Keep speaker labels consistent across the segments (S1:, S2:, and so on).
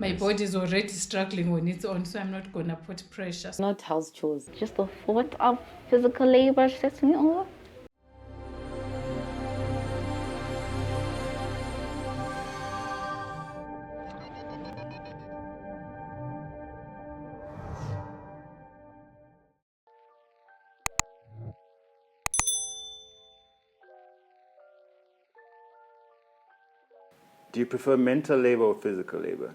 S1: My body is already struggling on its own, so I'm not gonna put pressure.
S2: Not house chores. Just the thought of physical labor sets me off.
S3: Do you prefer mental labor or physical labor?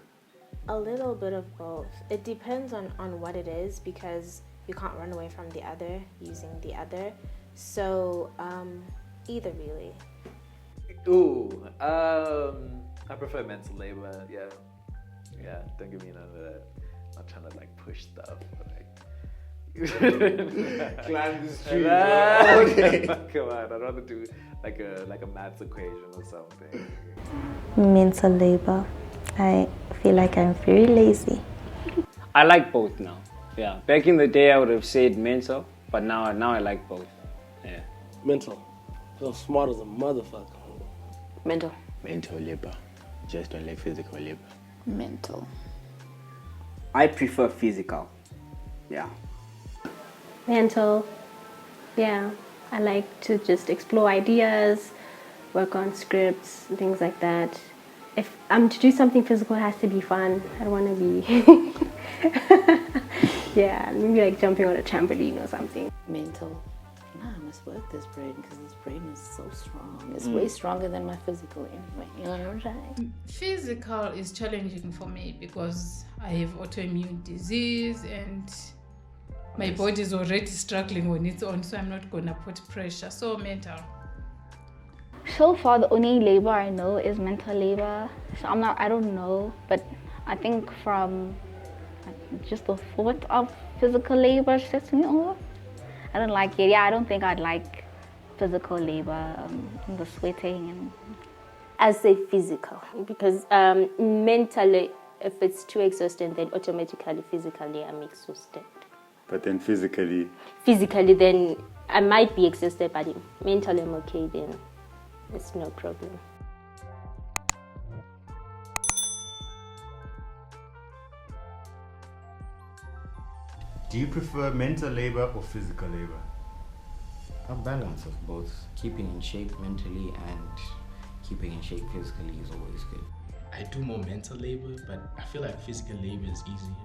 S4: A little bit of both. It depends on what it is, because you can't run away from the other using the other. So either really.
S5: I prefer mental labor. Yeah. Don't give me none of that. Not trying to like push stuff.
S3: Climb the street all day.
S5: Come on, I'd rather do like a maths equation or something.
S6: Mental labor. I feel like I'm very lazy.
S7: I like both now. Yeah. Back in the day, I would have said mental, but now I like both. Yeah.
S8: Mental. I'm smart as a motherfucker.
S2: Mental.
S9: Mental labor. Just don't like physical labor.
S2: Mental.
S10: I prefer physical. Yeah.
S11: Mental. Yeah. I like to just explore ideas, work on scripts, things like that. If I'm to do something physical, it has to be fun. I don't want to be... yeah, maybe like jumping on a trampoline or something.
S2: Mental. I must work this brain because this brain is so strong. It's way stronger than my physical anyway. You know what I'm saying?
S1: Physical is challenging for me because I have autoimmune disease and my body is already struggling on its own, so I'm not gonna put pressure. So mental.
S2: So far, the only labor I know is mental labor. So I don't know, but I think from just the thought of physical labor sets me off. I don't like it. Yeah, I don't think I'd like physical labor, the sweating and...
S4: I say physical, because mentally, if it's too exhausting, then automatically physically I'm exhausted.
S3: But then physically,
S4: then I might be exhausted, but mentally I'm okay, then it's no problem.
S3: do you prefer mental labor or physical labor?
S9: A balance of both. Keeping in shape mentally and keeping in shape physically is always good.
S12: I do more mental labor, but I feel like physical labor is easier.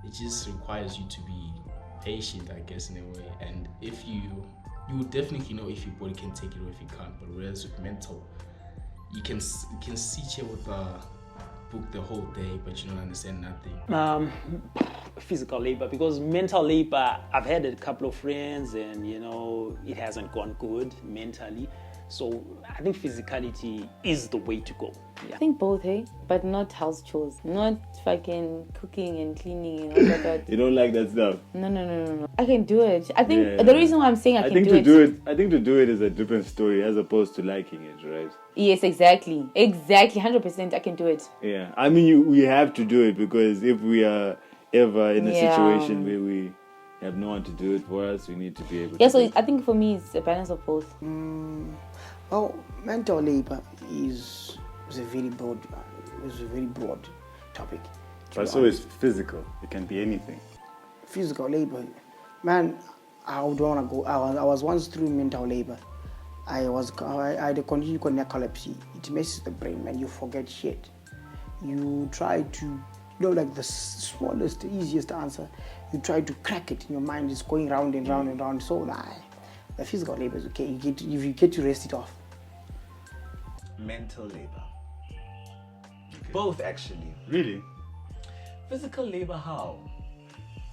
S12: It just requires you to be patient, I guess, in a way. And if you will definitely know if your body can take it or if you can't. But whereas with mental, you can sit here with a book the whole day, but you don't understand nothing.
S13: Physical labor, because mental labor, I've had a couple of friends and it hasn't gone good mentally. So I think physicality is the way to go. Yeah.
S2: I think both, hey? But not house chores. Not fucking cooking and cleaning and all that.
S3: You don't like that stuff?
S2: No. I can do it. I think the reason why I'm saying I think to
S3: do it is a different story as opposed to liking it, right?
S2: Yes, exactly. 100% I can do it.
S3: Yeah. I mean, we have to do it, because if we are ever in a situation where we have no one to do it for us, we need to be able to.
S2: Yeah, so I think for me it's a balance of both.
S8: Well, mental labor is a very broad topic.
S3: But so is physical. It can be anything.
S8: Physical labor, man. I don't want to go. I was once through mental labor. I had a congenital narcolepsy. It messes the brain, man. You forget shit. You try to, like the smallest, easiest answer, you try to crack it in your mind. It's going round and round and round. So the physical labor is okay. If you get to rest it off.
S14: Mental labor. Okay. Both, actually.
S3: Really?
S14: Physical labor, how?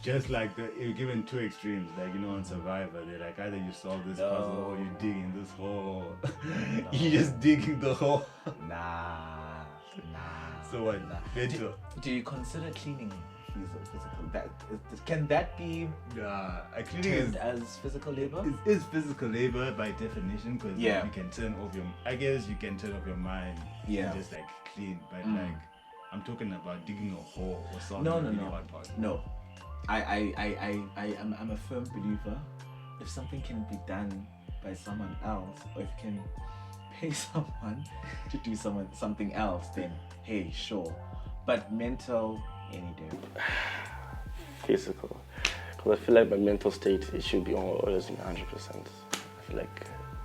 S3: Just like you're given two extremes, like on Survivor, they're like either you solve this puzzle or you dig in this hole. You just digging the hole.
S14: Nah.
S3: So what? Mental.
S14: Do you consider cleaning physical? Can that be
S3: cleaning
S14: as physical labor?
S3: It is physical labor by definition, because you can turn off your mind. And just like clean, but like I'm talking about digging a hole or something.
S14: No. I'm a firm believer. If something can be done by someone else, or if you can pay someone to do something else, then hey, sure. but mental any day.
S15: Physical. Because I feel like my mental state, it should be always in 100%. I feel like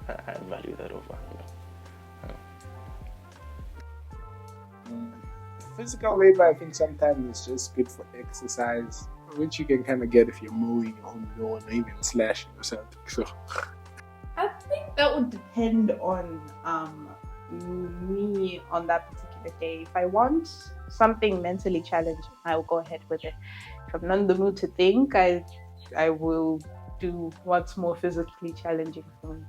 S15: I value that over,
S16: Physical labor, I think sometimes is just good for exercise, which you can kind of get if you're mowing your own lawn or even slashing or something. So
S17: I think that would depend on me on that particular day. If I want something mentally challenging, I will go ahead with it. If I'm not in the mood to think, I will do what's more physically challenging for me.